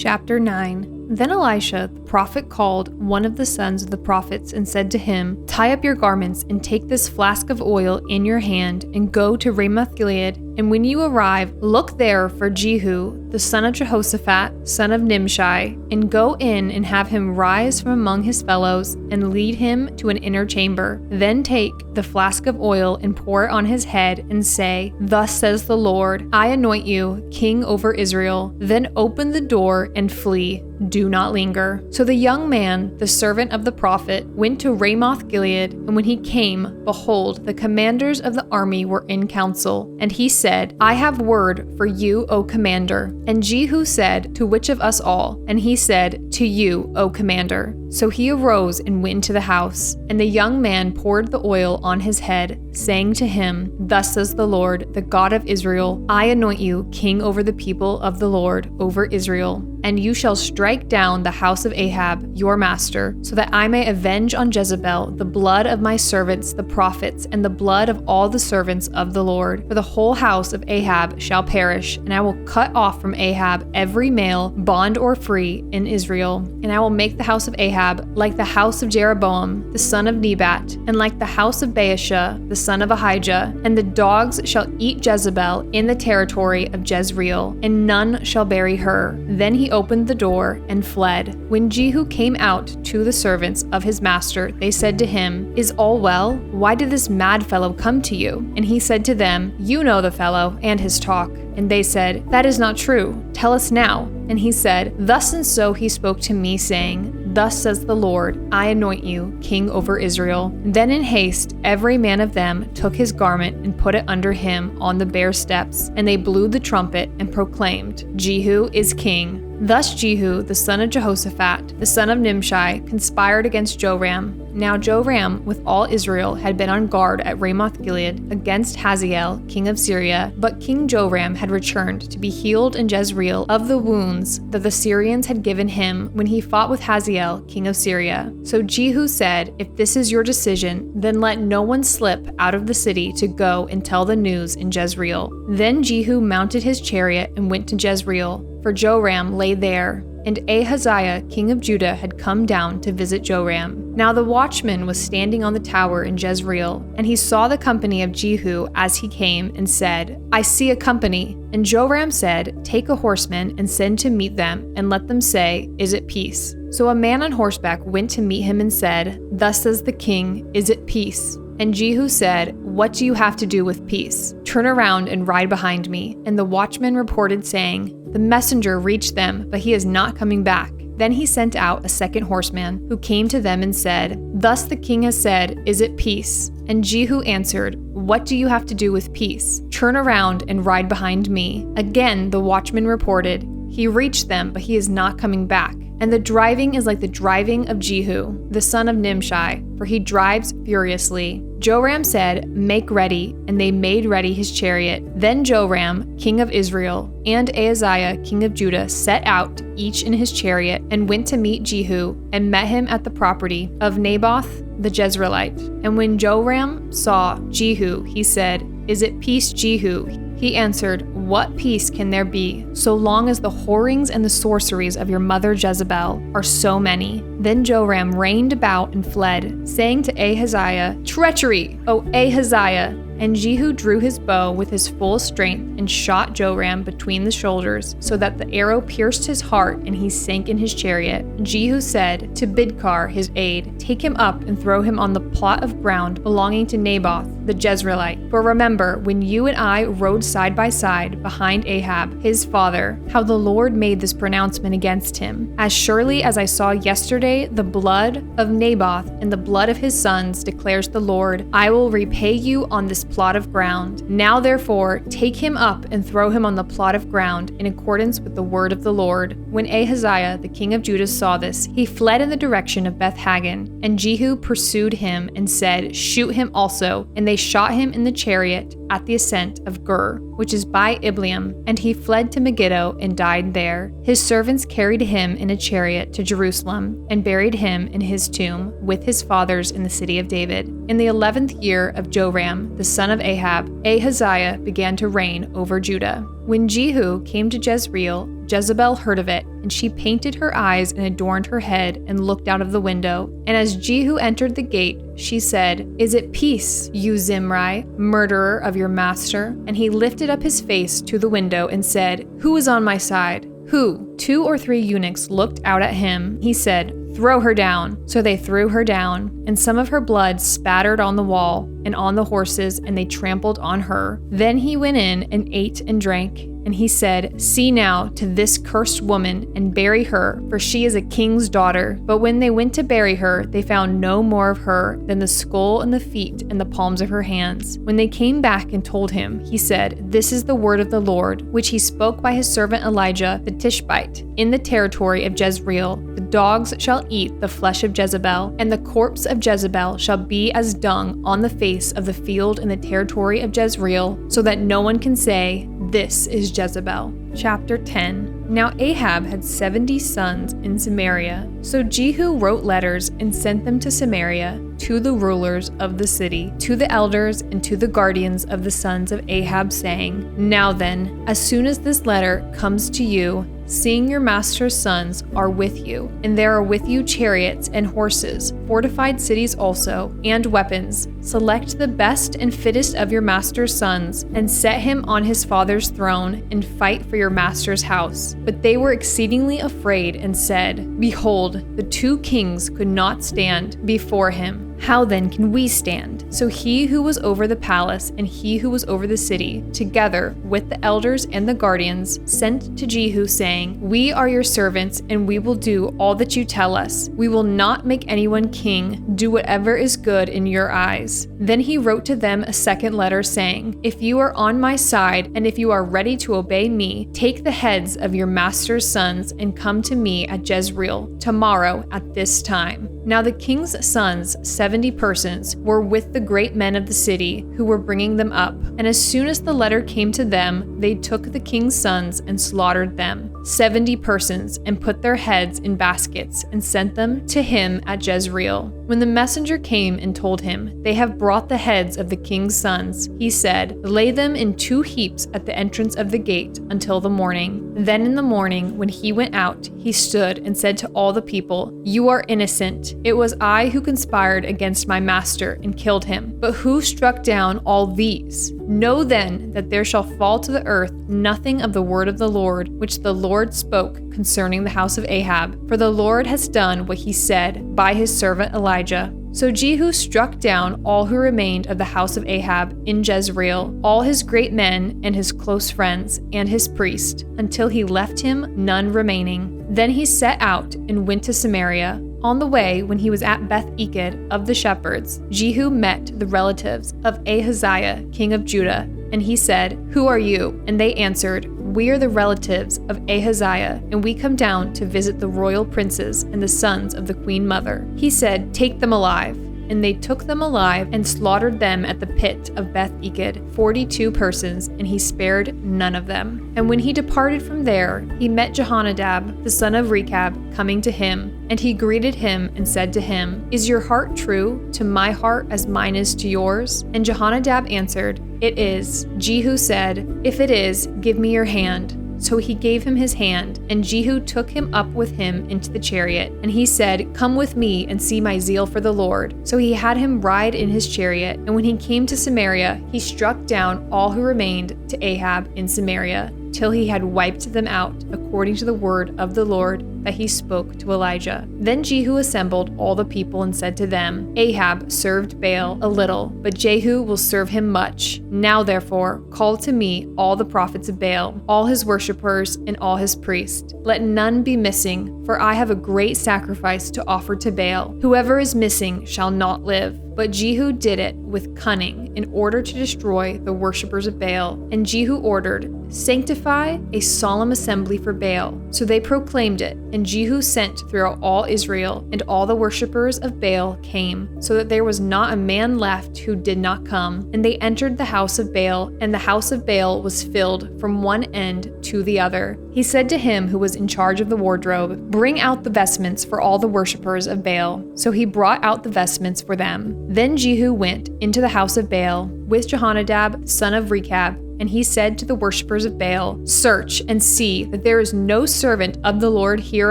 Chapter 9. Then Elisha, the prophet, called one of the sons of the prophets and said to him, "Tie up your garments and take this flask of oil in your hand and go to Ramoth-Gilead. And when you arrive, look there for Jehu, the son of Jehoshaphat, son of Nimshi, and go in and have him rise from among his fellows and lead him to an inner chamber. Then take the flask of oil and pour it on his head and say, 'Thus says the Lord, I anoint you king over Israel.' Then open the door and flee. Do not linger." So the young man, the servant of the prophet, went to Ramoth-Gilead, and when he came, behold, the commanders of the army were in council. And he said, "I have word for you, O commander." And Jehu said, "To which of us all?" And he said, "To you, O commander." So he arose and went into the house, and the young man poured the oil on his head, saying to him, "Thus says the Lord, the God of Israel, I anoint you king over the people of the Lord, over Israel. And you shall strike down the house of Ahab, your master, so that I may avenge on Jezebel the blood of my servants the prophets, and the blood of all the servants of the Lord. For the whole house of Ahab shall perish, and I will cut off from Ahab every male, bond or free, in Israel. And I will make the house of Ahab like the house of Jeroboam, the son of Nebat, and like the house of Baasha, the son of Ahijah. And the dogs shall eat Jezebel in the territory of Jezreel, and none shall bury her." Then he opened the door and fled. When Jehu came out to the servants of his master, they said to him, "Is all well? Why did this mad fellow come to you?" And he said to them, "You know the fellow and his talk." And they said, "That is not true. Tell us now." And he said, "Thus and so he spoke to me, saying, 'Thus says the Lord, I anoint you king over Israel.'" Then in haste every man of them took his garment and put it under him on the bare steps, and they blew the trumpet and proclaimed, "Jehu is king." Thus Jehu, the son of Jehoshaphat, the son of Nimshi, conspired against Joram. Now Joram, with all Israel, had been on guard at Ramoth-Gilead against Hazael, king of Syria. But King Joram had returned to be healed in Jezreel of the wounds that the Syrians had given him when he fought with Hazael, king of Syria. So Jehu said, "If this is your decision, then let no one slip out of the city to go and tell the news in Jezreel." Then Jehu mounted his chariot and went to Jezreel, for Joram lay there, and Ahaziah, king of Judah, had come down to visit Joram. Now the watchman was standing on the tower in Jezreel, and he saw the company of Jehu as he came, and said, "I see a company." And Joram said, "Take a horseman and send to meet them, and let them say, 'Is it peace?'" So a man on horseback went to meet him and said, "Thus says the king, 'Is it peace?'" And Jehu said, "What do you have to do with peace? Turn around and ride behind me." And the watchman reported, saying, "The messenger reached them, but he is not coming back." Then he sent out a second horseman, who came to them and said, "Thus the king has said, 'Is it peace?'" And Jehu answered, "What do you have to do with peace? Turn around and ride behind me." Again the watchman reported, "He reached them, but he is not coming back. And the driving is like the driving of Jehu, the son of Nimshi, for he drives furiously." Joram said, "Make ready," and they made ready his chariot. Then Joram, king of Israel, and Ahaziah, king of Judah, set out, each in his chariot, and went to meet Jehu, and met him at the property of Naboth the Jezreelite. And when Joram saw Jehu, he said, "Is it peace, Jehu?" He answered, "What peace can there be, so long as the whorings and the sorceries of your mother Jezebel are so many?" Then Joram reined about and fled, saying to Ahaziah, "Treachery, O Ahaziah!" And Jehu drew his bow with his full strength and shot Joram between the shoulders, so that the arrow pierced his heart and he sank in his chariot. Jehu said to Bidkar, his aide, "Take him up and throw him on the plot of ground belonging to Naboth the Jezreelite. For remember, when you and I rode side by side behind Ahab, his father, how the Lord made this pronouncement against him. As surely as I saw yesterday the blood of Naboth and the blood of his sons, declares the Lord, I will repay you on this plot of ground. Now therefore take him up and throw him on the plot of ground in accordance with the word of the Lord." When Ahaziah the king of Judah saw this, he fled in the direction of Beth-Hagan, and Jehu pursued him and said, "Shoot him also." And they shot him in the chariot at the ascent of Gur, which is by Ibleam, and he fled to Megiddo and died there. His servants carried him in a chariot to Jerusalem and buried him in his tomb with his fathers in the city of David. In the 11th year of Joram, the son of Ahab, Ahaziah began to reign over Judah. When Jehu came to Jezreel, Jezebel heard of it, and she painted her eyes and adorned her head and looked out of the window. And as Jehu entered the gate, she said, "Is it peace, you Zimri, murderer of your master?" And he lifted up his face to the window and said, "Who is on my side? Who?" 2 or 3 eunuchs looked out at him. He said, "Throw her down." So they threw her down, and some of her blood spattered on the wall and on the horses, and they trampled on her. Then he went in and ate and drank. And he said, "See now to this cursed woman and bury her, for she is a king's daughter." But when they went to bury her, they found no more of her than the skull and the feet and the palms of her hands. When they came back and told him, he said, "This is the word of the Lord, which he spoke by his servant Elijah the Tishbite. In the territory of Jezreel, the dogs shall eat the flesh of Jezebel, and the corpse of Jezebel shall be as dung on the face of the field in the territory of Jezreel, so that no one can say, 'This is Jezebel.'" Chapter 10. Now Ahab had 70 sons in Samaria. So Jehu wrote letters and sent them to Samaria, to the rulers of the city, to the elders, and to the guardians of the sons of Ahab, saying, "Now then, as soon as this letter comes to you, seeing your master's sons are with you, and there are with you chariots and horses, fortified cities also, and weapons, select the best and fittest of your master's sons, and set him on his father's throne, and fight for your master's house." But they were exceedingly afraid and said, "Behold, the 2 kings could not stand before him. How then can we stand?" So he who was over the palace and he who was over the city, together with the elders and the guardians, sent to Jehu, saying, "We are your servants, and we will do all that you tell us. We will not make anyone king. Do whatever is good in your eyes." Then he wrote to them a second letter, saying, "If you are on my side, and if you are ready to obey me, take the heads of your master's sons and come to me at Jezreel tomorrow at this time." Now the king's sons, 70 persons, were with the great men of the city, who were bringing them up. And as soon as the letter came to them, they took the king's sons and slaughtered them, 70 persons, and put their heads in baskets and sent them to him at Jezreel. When the messenger came and told him, "They have brought the heads of the king's sons," he said, "Lay them in 2 heaps at the entrance of the gate until the morning." Then in the morning, when he went out, he stood and said to all the people, "You are innocent. It was I who conspired against my master and killed him. But who struck down all these? Know then that there shall fall to the earth nothing of the word of the Lord, which the Lord spoke concerning the house of Ahab. For the Lord has done what he said by his servant Elijah." So Jehu struck down all who remained of the house of Ahab in Jezreel, all his great men and his close friends and his priest, until he left him none remaining. Then he set out and went to Samaria. On the way, when he was at Beth-Eked of the shepherds, Jehu met the relatives of Ahaziah, king of Judah, and he said, "Who are you?" And they answered, "We are the relatives of Ahaziah, and we come down to visit the royal princes and the sons of the queen mother." He said, "Take them alive." And they took them alive and slaughtered them at the pit of Beth-Eked, 42 persons, and he spared none of them. And when he departed from there, he met Jehonadab, the son of Rechab, coming to him. And he greeted him and said to him, "Is your heart true to my heart as mine is to yours?" And Jehonadab answered, "It is." Jehu said, "If it is, give me your hand." So he gave him his hand, and Jehu took him up with him into the chariot. And he said, "Come with me and see my zeal for the Lord." So he had him ride in his chariot. And when he came to Samaria, he struck down all who remained to Ahab in Samaria, till he had wiped them out, according to the word of the Lord that he spoke to Elijah. Then Jehu assembled all the people and said to them, "Ahab served Baal a little, but Jehu will serve him much. Now therefore call to me all the prophets of Baal, all his worshippers and all his priests. Let none be missing, for I have a great sacrifice to offer to Baal. Whoever is missing shall not live." But Jehu did it with cunning in order to destroy the worshippers of Baal. And Jehu ordered, "Sanctify a solemn assembly for Baal." So they proclaimed it, and Jehu sent throughout all Israel, and all the worshippers of Baal came, so that there was not a man left who did not come. And they entered the house of Baal, and the house of Baal was filled from one end to the other. He said to him who was in charge of the wardrobe, "Bring out the vestments for all the worshippers of Baal." So he brought out the vestments for them. Then Jehu went into the house of Baal with Jehonadab, son of Rechab, and he said to the worshippers of Baal, "Search and see that there is no servant of the Lord here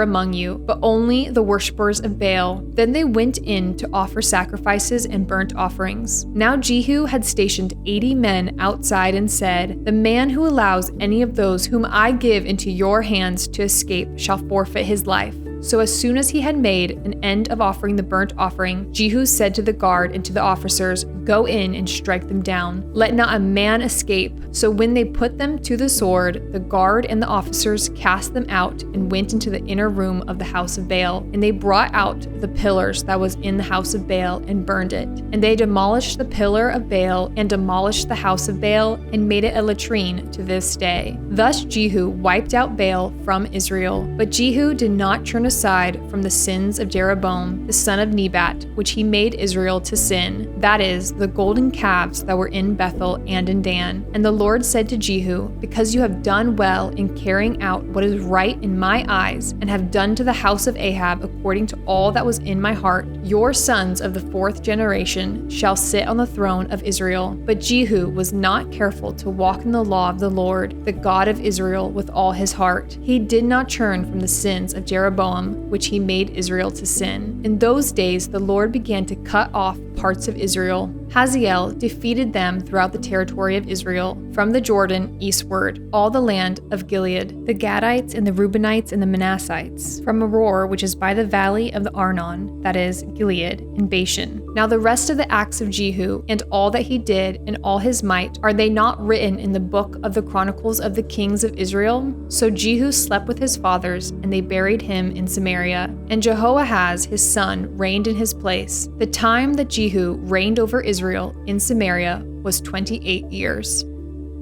among you, but only the worshippers of Baal." Then they went in to offer sacrifices and burnt offerings. Now Jehu had stationed 80 men outside and said, "The man who allows any of those whom I give into your hands to escape shall forfeit his life." So as soon as he had made an end of offering the burnt offering, Jehu said to the guard and to the officers, "Go in and strike them down. Let not a man escape." So when they put them to the sword, the guard and the officers cast them out and went into the inner room of the house of Baal. And they brought out the pillars that was in the house of Baal and burned it. And they demolished the pillar of Baal and demolished the house of Baal and made it a latrine to this day. Thus Jehu wiped out Baal from Israel. But Jehu did not turn aside from the sins of Jeroboam, the son of Nebat, which he made Israel to sin, that is, the golden calves that were in Bethel and in Dan. And the Lord said to Jehu, "Because you have done well in carrying out what is right in my eyes, and have done to the house of Ahab according to all that was in my heart, your sons of the 4th generation shall sit on the throne of Israel." But Jehu was not careful to walk in the law of the Lord, the God of Israel, with all his heart. He did not turn from the sins of Jeroboam, which he made Israel to sin. In those days the Lord began to cut off parts of Israel. Hazael defeated them throughout the territory of Israel, from the Jordan eastward, all the land of Gilead, the Gadites and the Reubenites and the Manassites, from Aroer, which is by the valley of the Arnon, that is, Gilead, and Bashan. Now the rest of the acts of Jehu, and all that he did, and all his might, are they not written in the book of the chronicles of the kings of Israel? So Jehu slept with his fathers, and they buried him in Samaria. And Jehoahaz his son reigned in his place. The time that Jehu reigned over Israel in Samaria was 28 years.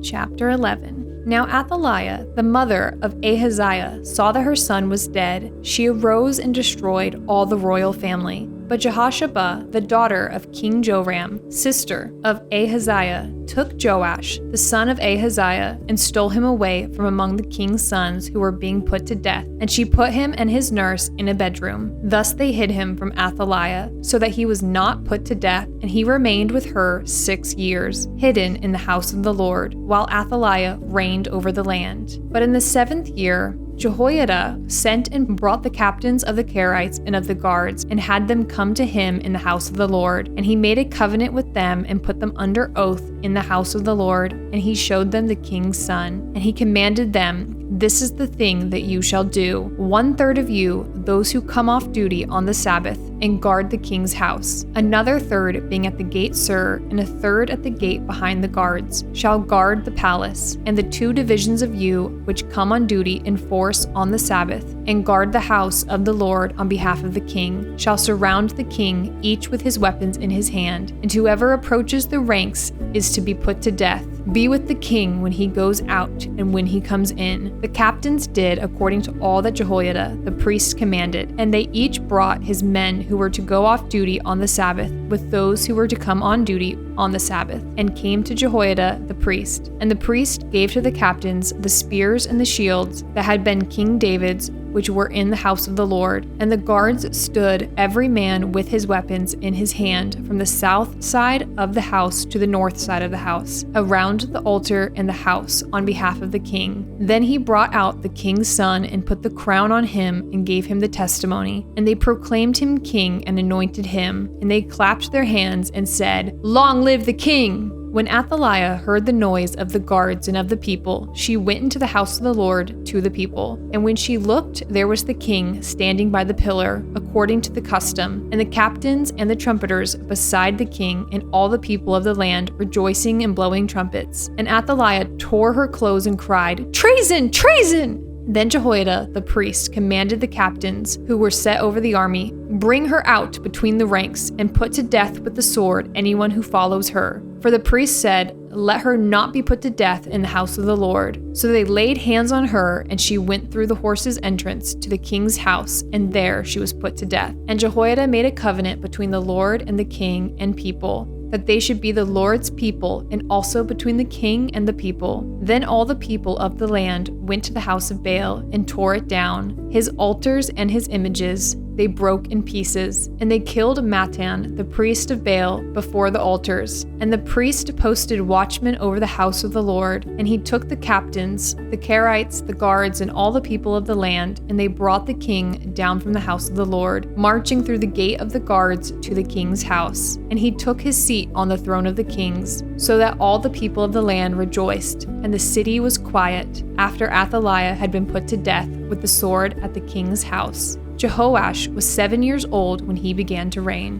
Chapter 11. Now Athaliah, the mother of Ahaziah, saw that her son was dead. She arose and destroyed all the royal family. But Jehoshaphat, the daughter of King Joram, sister of Ahaziah, took Joash, the son of Ahaziah, and stole him away from among the king's sons who were being put to death. And she put him and his nurse in a bedroom. Thus they hid him from Athaliah, so that he was not put to death, and he remained with her 6 years, hidden in the house of the Lord, while Athaliah reigned over the land. But in the 7th year, Jehoiada sent and brought the captains of the Kerites and of the guards, and had them come to him in the house of the Lord. And he made a covenant with them, and put them under oath in the house of the Lord. And he showed them the king's son. And he commanded them, "This is the thing that you shall do. 1/3 of you, those who come off duty on the Sabbath, and guard the king's house. Another third being at the gate Sur, and a third at the gate behind the guards, shall guard the palace. And the 2 divisions of you, which come on duty in force on the Sabbath, and guard the house of the Lord on behalf of the king, shall surround the king, each with his weapons in his hand. And whoever approaches the ranks is to be put to death. Be with the king when he goes out and when he comes in." The captains did according to all that Jehoiada the priest commanded, and they each brought his men who were to go off duty on the Sabbath with those who were to come on duty on the Sabbath, and came to Jehoiada the priest. And the priest gave to the captains the spears and the shields that had been King David's, which were in the house of the Lord. And the guards stood every man with his weapons in his hand from the south side of the house to the north side of the house, around the altar and the house on behalf of the king. Then he brought out the king's son and put the crown on him and gave him the testimony. And they proclaimed him king and anointed him. And they clapped their hands and said, "Long live the king!" When Athaliah heard the noise of the guards and of the people, she went into the house of the Lord to the people. And when she looked, there was the king standing by the pillar, according to the custom, and the captains and the trumpeters beside the king, and all the people of the land rejoicing and blowing trumpets. And Athaliah tore her clothes and cried, "Treason! Treason!" Then Jehoiada the priest commanded the captains who were set over the army, "Bring her out between the ranks, and put to death with the sword anyone who follows her." For the priest said, "Let her not be put to death in the house of the Lord." So they laid hands on her, and she went through the horses' entrance to the king's house, and there she was put to death. And Jehoiada made a covenant between the Lord and the king and people, that they should be the Lord's people, and also between the king and the people. Then all the people of the land went to the house of Baal and tore it down, his altars and his images, they broke in pieces, and they killed Mattan, the priest of Baal, before the altars. And the priest posted watchmen over the house of the Lord, and he took the captains, the Kerites, the guards, and all the people of the land, and they brought the king down from the house of the Lord, marching through the gate of the guards to the king's house. And he took his seat on the throne of the kings, so that all the people of the land rejoiced, and the city was quiet after Athaliah had been put to death with the sword at the king's house. Jehoash was 7 years old when he began to reign.